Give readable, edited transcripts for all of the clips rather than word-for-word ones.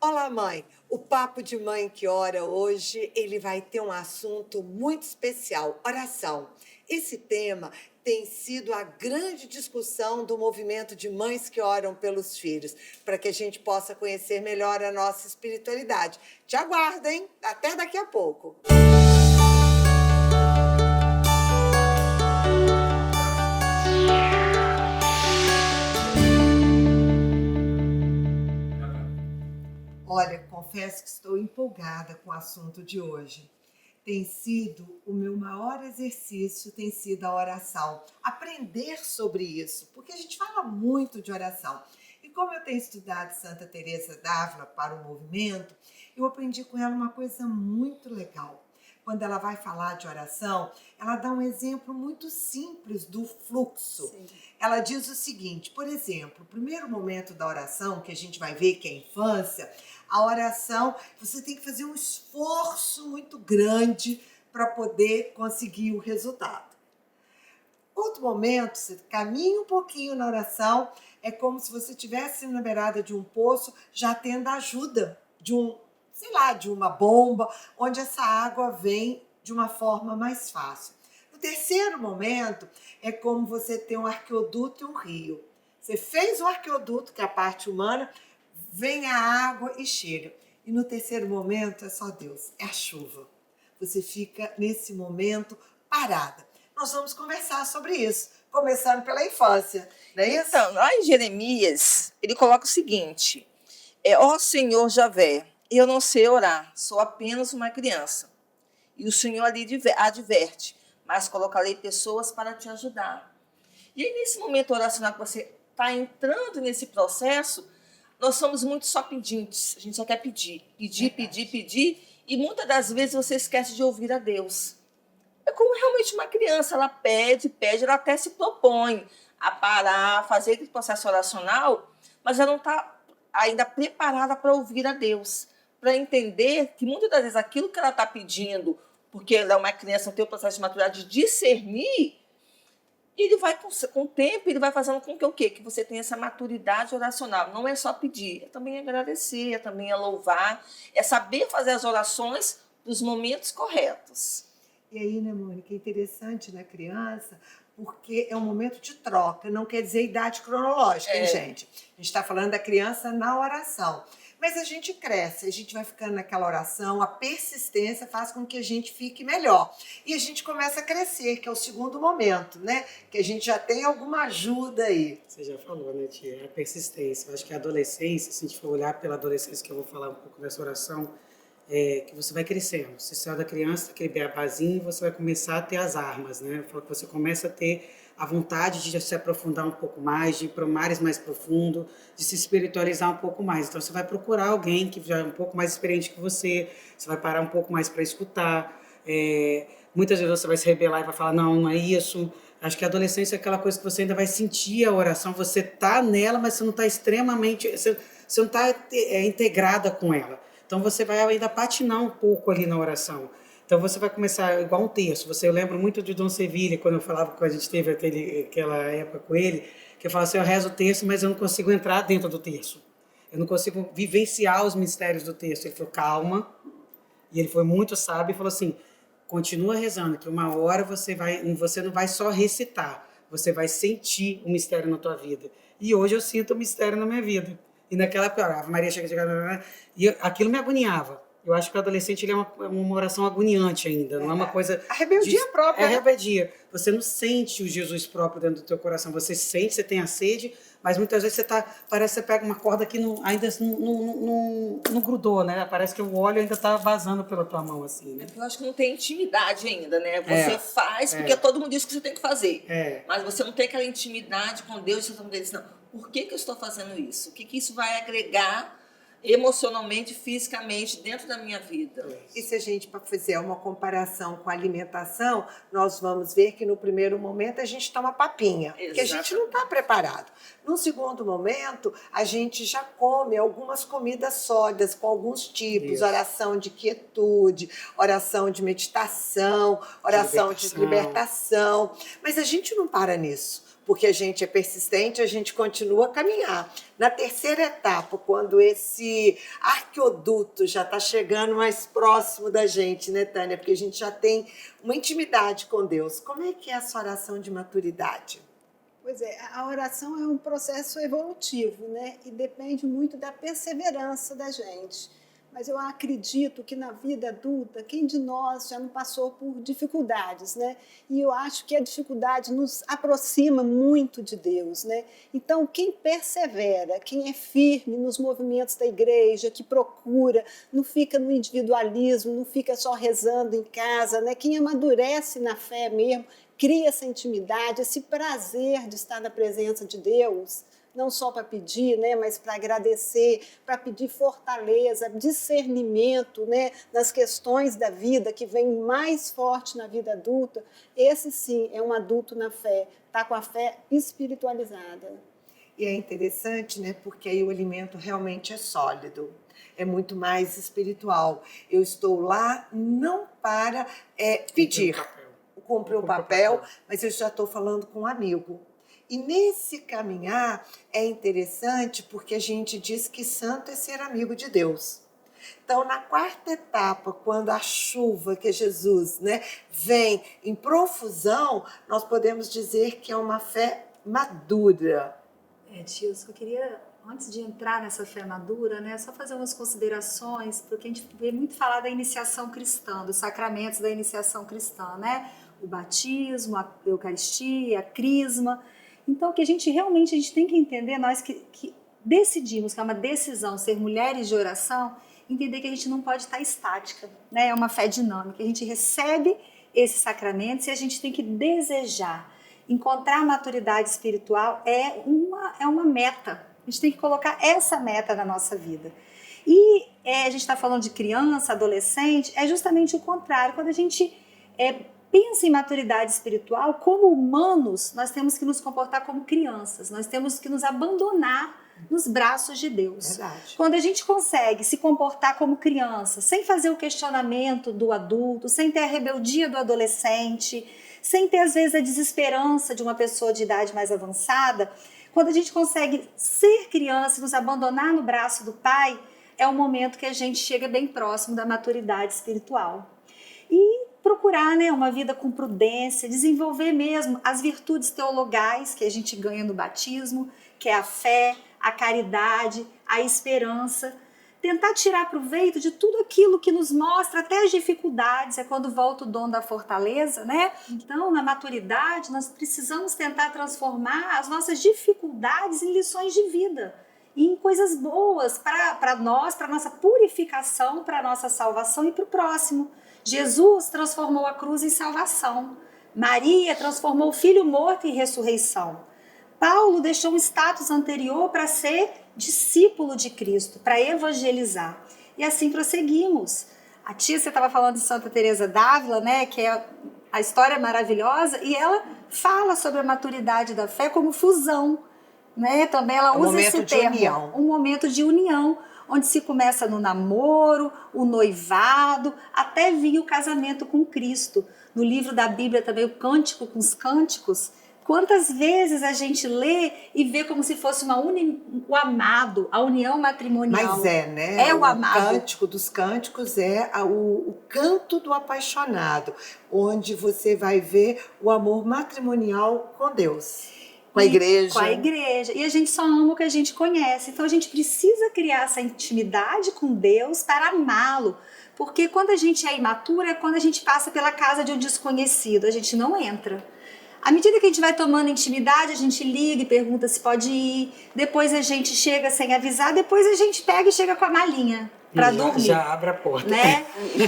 Olá, mãe. O Papo de Mãe que Ora hoje, ele vai ter um assunto muito especial, oração. Esse tema tem sido a grande discussão do movimento de mães que oram pelos filhos, para que a gente possa conhecer melhor a nossa espiritualidade. Te aguardo, hein? Até daqui a pouco. Olha, confesso que estou empolgada com o assunto de hoje. Tem sido o meu maior exercício, tem sido a oração. Aprender sobre isso, porque a gente fala muito de oração. E como eu tenho estudado Santa Teresa d'Ávila para o movimento, eu aprendi com ela uma coisa muito legal. Quando ela vai falar de oração, ela dá um exemplo muito simples do fluxo. Sim. Ela diz o seguinte, por exemplo, o primeiro momento da oração, que a gente vai ver que é a infância, a oração, você tem que fazer um esforço muito grande para poder conseguir o resultado. Outro momento, você caminha um pouquinho na oração, é como se você estivesse na beirada de um poço, já tendo a ajuda de de uma bomba, onde essa água vem de uma forma mais fácil. No terceiro momento, é como você ter um arqueoduto e um rio. Você fez o arqueoduto, que é a parte humana, vem a água e chega. E no terceiro momento é só Deus, é a chuva. Você fica nesse momento parada. Nós vamos conversar sobre isso, começando pela infância, não é isso? Então, lá em Jeremias, ele coloca o seguinte, ó Senhor Javé, eu não sei orar, sou apenas uma criança. E o Senhor ali adverte, mas colocarei pessoas para te ajudar. E aí, nesse momento oracional que você está entrando nesse processo, nós somos muito só pedintes, a gente só quer pedir, pedir, e muitas das vezes você esquece de ouvir a Deus. É como realmente uma criança, ela pede, ela até se propõe a parar, a fazer aquele processo oracional, mas ela não está ainda preparada para ouvir a Deus, para entender que muitas das vezes aquilo que ela está pedindo, porque ela é uma criança, não tem o processo de maturidade de discernir, ele vai, com o tempo, ele vai fazendo com que o quê? Que você tenha essa maturidade oracional. Não é só pedir, é também agradecer, é também louvar, é saber fazer as orações nos momentos corretos. E aí, né, Mônica, é interessante na criança, porque é um momento de troca, não quer dizer idade cronológica, hein, gente? A gente está falando da criança na oração. Mas a gente cresce, a gente vai ficando naquela oração, a persistência faz com que a gente fique melhor. E a gente começa a crescer, que é o segundo momento, né? Que a gente já tem alguma ajuda aí. Você já falou, né, tia? A persistência. Eu acho que a adolescência, se a gente for olhar pela adolescência, que eu vou falar um pouco dessa oração, que você vai crescendo. Você saiu da criança, aquele beabazinho, você vai começar a ter as armas, né? Eu falo que você começa a ter a vontade de se aprofundar um pouco mais, de ir para mares mais profundo, de se espiritualizar um pouco mais. Então você vai procurar alguém que já é um pouco mais experiente que você vai parar um pouco mais para escutar. Muitas vezes você vai se rebelar e vai falar, não, não é isso. Acho que a adolescência é aquela coisa que você ainda vai sentir a oração, você está nela, mas você não está extremamente, você não está integrada com ela. Então você vai ainda patinar um pouco ali na oração. Então você vai começar igual um terço. Eu lembro muito de Dom Sevilha, quando eu falava que a gente teve aquela época com ele, que eu falava assim, eu rezo o terço, mas eu não consigo entrar dentro do terço. Eu não consigo vivenciar os mistérios do terço. Ele falou, calma. E ele foi muito sábio e falou assim, continua rezando, que uma hora você não vai só recitar, você vai sentir o mistério na tua vida. E hoje eu sinto o mistério na minha vida. E naquela época, a Maria chega, e aquilo me agoniava. Eu acho que o adolescente ele é uma oração agoniante ainda, não é uma coisa... A rebeldia própria. É a rebeldia. Você não sente o Jesus próprio dentro do teu coração. Você sente, você tem a sede, mas muitas vezes parece que você pega uma corda que ainda não grudou, né? Parece que o óleo ainda está vazando pela tua mão, assim, né? Eu acho que não tem intimidade ainda, né? Você faz porque todo mundo diz que você tem que fazer. Mas você não tem aquela intimidade com Deus, você não diz, não, por que eu estou fazendo isso? O que isso vai agregar emocionalmente, fisicamente, dentro da minha vida? E se a gente fizer uma comparação com a alimentação, nós vamos ver que no primeiro momento a gente toma papinha, porque a gente não está preparado. No segundo momento, a gente já come algumas comidas sólidas, com alguns tipos, oração de quietude, oração de meditação, oração de libertação. Mas a gente não para nisso. porque a gente é persistente, a gente continua a caminhar. Na terceira etapa, quando esse arqueoduto já está chegando mais próximo da gente, né, Tânia? Porque a gente já tem uma intimidade com Deus. Como é que é a sua oração de maturidade? Pois é, a oração é um processo evolutivo, né? E depende muito da perseverança da gente. Mas eu acredito que na vida adulta, quem de nós já não passou por dificuldades, né? E eu acho que a dificuldade nos aproxima muito de Deus, né? Então, quem persevera, quem é firme nos movimentos da igreja, que procura, não fica no individualismo, não fica só rezando em casa, né? Quem amadurece na fé mesmo, cria essa intimidade, esse prazer de estar na presença de Deus, não só para pedir, né, mas para agradecer, para pedir fortaleza, discernimento, né, nas questões da vida que vem mais forte na vida adulta. Esse sim é um adulto na fé, está com a fé espiritualizada. E é interessante, né, porque aí o alimento realmente é sólido, é muito mais espiritual. Eu estou lá não para pedir, comprei o papel, mas eu já estou falando com um amigo. E nesse caminhar é interessante porque a gente diz que santo é ser amigo de Deus. Então, na quarta etapa, quando a chuva, que é Jesus, né, vem em profusão, nós podemos dizer que é uma fé madura. Tio, eu só queria, antes de entrar nessa fé madura, né, só fazer umas considerações, porque a gente vê muito falar da iniciação cristã, dos sacramentos da iniciação cristã, né? O batismo, a Eucaristia, a crisma. Então, que a gente tem que entender, nós que decidimos, que é uma decisão ser mulheres de oração, entender que a gente não pode estar estática, né? É uma fé dinâmica. A gente recebe esses sacramentos e a gente tem que desejar. Encontrar maturidade espiritual é uma meta. A gente tem que colocar essa meta na nossa vida. E a gente está falando de criança, adolescente, é justamente o contrário. Quando a gente pensa em maturidade espiritual, como humanos, nós temos que nos comportar como crianças, nós temos que nos abandonar nos braços de Deus. Verdade. Quando a gente consegue se comportar como criança, sem fazer o questionamento do adulto, sem ter a rebeldia do adolescente, sem ter às vezes a desesperança de uma pessoa de idade mais avançada, quando a gente consegue ser criança e nos abandonar no braço do Pai, é o momento que a gente chega bem próximo da maturidade espiritual. E procurar, né, uma vida com prudência, desenvolver mesmo as virtudes teologais que a gente ganha no batismo, que é a fé, a caridade, a esperança. Tentar tirar proveito de tudo aquilo que nos mostra, até as dificuldades, é quando volta o dom da fortaleza, né? Então, na maturidade, nós precisamos tentar transformar as nossas dificuldades em lições de vida, em coisas boas para nós, para a nossa purificação, para a nossa salvação e para o próximo. Jesus transformou a cruz em salvação. Maria transformou o filho morto em ressurreição. Paulo deixou um status anterior para ser discípulo de Cristo, para evangelizar. E assim prosseguimos. A tia, você estava falando de Santa Teresa d'Ávila, né, que é a história maravilhosa, e ela fala sobre a maturidade da fé como fusão. Né? Também ela usa esse termo, união. Um momento de união, onde se começa no namoro, o noivado, até vir o casamento com Cristo. No livro da Bíblia também, o Cântico com os Cânticos, quantas vezes a gente lê e vê como se fosse o amado, a união matrimonial. Mas né? É o amado. O Cântico dos Cânticos é o canto do apaixonado, onde você vai ver o amor matrimonial com Deus. Com a igreja. Com a igreja. E a gente só ama o que a gente conhece. Então a gente precisa criar essa intimidade com Deus para amá-lo. Porque quando a gente é imatura, é quando a gente passa pela casa de um desconhecido. A gente não entra. À medida que a gente vai tomando intimidade, a gente liga e pergunta se pode ir. Depois a gente chega sem avisar. Depois a gente pega e chega com a malinha para dormir. Já abre a porta. Né?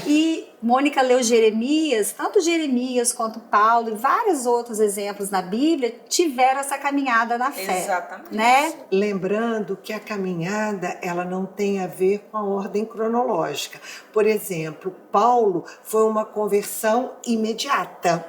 E Mônica leu Jeremias, tanto Jeremias quanto Paulo e vários outros exemplos na Bíblia tiveram essa caminhada na fé. Exatamente. Né? Lembrando que a caminhada ela não tem a ver com a ordem cronológica. Por exemplo, Paulo foi uma conversão imediata.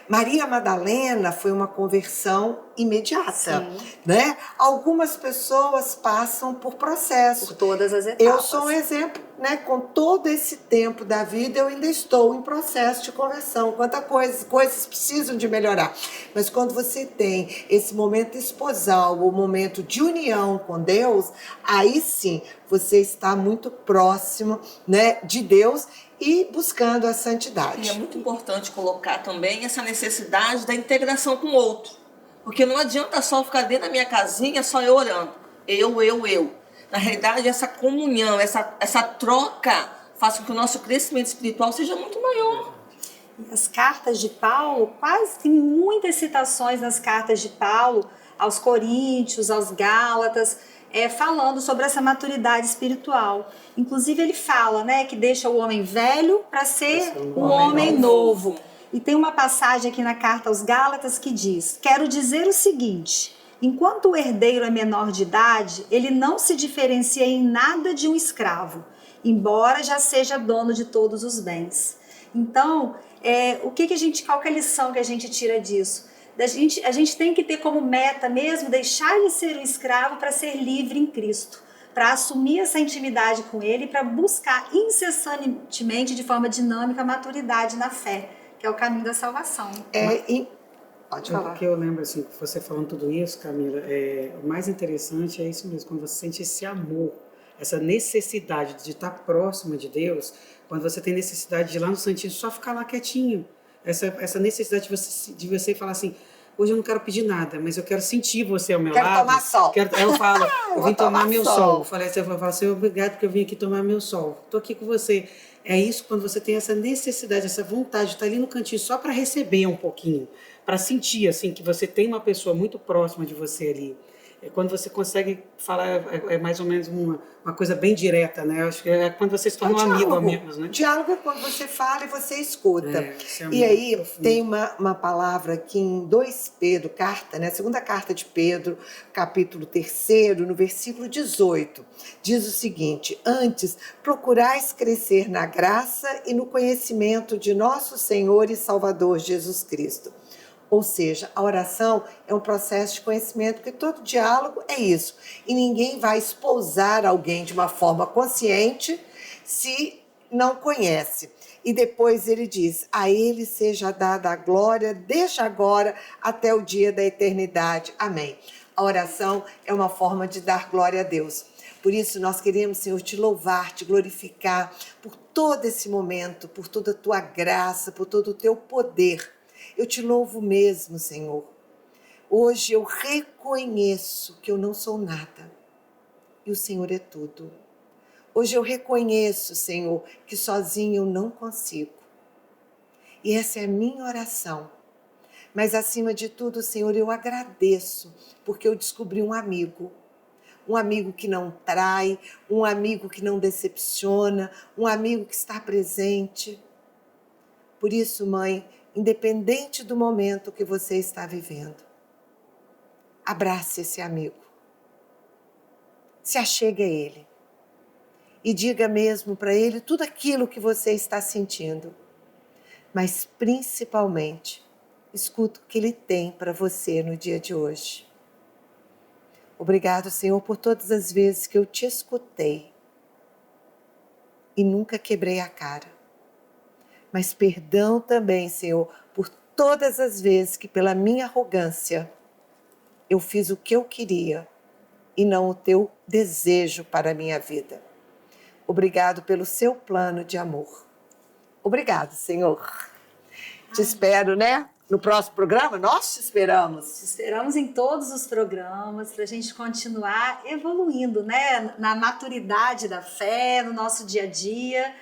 Maria Madalena foi uma conversão imediata, Sim. né? Algumas pessoas passam por processo. Por todas as etapas. Eu sou um exemplo, né? Com todo esse tempo da vida, eu ainda estou em processo de conversão. Quantas coisas precisam de melhorar. Mas quando você tem esse momento esposal, o momento de união com Deus, aí sim você está muito próximo, né, de Deus e buscando a santidade. E é muito importante colocar também essa necessidade da integração com o outro. Porque não adianta só ficar dentro da minha casinha, só eu orando. Eu. Na realidade, essa comunhão, essa troca faz com que o nosso crescimento espiritual seja muito maior. As cartas de Paulo, quase tem muitas citações nas cartas de Paulo aos Coríntios, aos Gálatas, falando sobre essa maturidade espiritual. Inclusive ele fala, né, que deixa o homem velho para ser um homem novo. E tem uma passagem aqui na carta aos Gálatas que diz: quero dizer o seguinte, enquanto o herdeiro é menor de idade, ele não se diferencia em nada de um escravo, embora já seja dono de todos os bens. Então, qual que é a lição que a gente tira disso? A gente tem que ter como meta mesmo deixar de ser um escravo para ser livre em Cristo, para assumir essa intimidade com Ele, para buscar incessantemente, de forma dinâmica, a maturidade na fé, que é o caminho da salvação. Pode falar. O que eu lembro, assim, você falando tudo isso, Camila, o mais interessante é isso mesmo, quando você sente esse amor, essa necessidade de estar próxima de Deus, quando você tem necessidade de ir lá no Santíssimo, só ficar lá quietinho. Essa necessidade de você falar assim, hoje eu não quero pedir nada, mas eu quero sentir você ao meu lado. Quero tomar sol. Aí eu falo, eu vim tomar meu sol. Eu falei, você vai falar assim, obrigado porque eu vim aqui tomar meu sol. Estou aqui com você. É isso quando você tem essa necessidade, essa vontade de estar ali no cantinho só para receber um pouquinho, para sentir assim que você tem uma pessoa muito próxima de você ali. É quando você consegue falar, mais ou menos uma coisa bem direta, né? Acho que é quando você se torna um amigos, né? Diálogo é quando você fala e você escuta. Isso E aí tem uma palavra aqui em 2 Pedro, né? Segunda carta de Pedro, capítulo 3, no versículo 18. Diz o seguinte: antes, procurais crescer na graça e no conhecimento de nosso Senhor e Salvador Jesus Cristo. Ou seja, a oração é um processo de conhecimento, porque todo diálogo é isso. E ninguém vai esposar alguém de uma forma consciente se não conhece. E depois ele diz, a ele seja dada a glória desde agora até o dia da eternidade. Amém. A oração é uma forma de dar glória a Deus. Por isso nós queremos, Senhor, te louvar, te glorificar por todo esse momento, por toda a tua graça, por todo o teu poder. Eu te louvo mesmo, Senhor. Hoje eu reconheço que eu não sou nada e o Senhor é tudo. Hoje eu reconheço, Senhor, que sozinho eu não consigo. E essa é a minha oração. Mas acima de tudo, Senhor, eu agradeço porque eu descobri um amigo que não trai, um amigo que não decepciona, um amigo que está presente. Por isso, Mãe, independente do momento que você está vivendo, abrace esse amigo, se achegue a ele e diga mesmo para ele tudo aquilo que você está sentindo, mas principalmente, escuta o que ele tem para você no dia de hoje. Obrigado, Senhor, por todas as vezes que eu te escutei e nunca quebrei a cara. Mas perdão também, Senhor, por todas as vezes que pela minha arrogância eu fiz o que eu queria e não o teu desejo para a minha vida. Obrigado pelo seu plano de amor. Obrigado, Senhor. Te espero, né? No próximo programa, nós te esperamos. Te esperamos em todos os programas para a gente continuar evoluindo, né? Na maturidade da fé, no nosso dia a dia.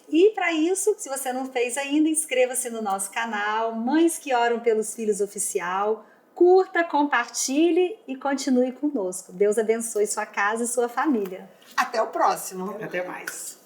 E para isso, se você não fez ainda, inscreva-se no nosso canal, Mães que Oram pelos Filhos Oficial. Curta, compartilhe e continue conosco. Deus abençoe sua casa e sua família. Até o próximo. Até mais.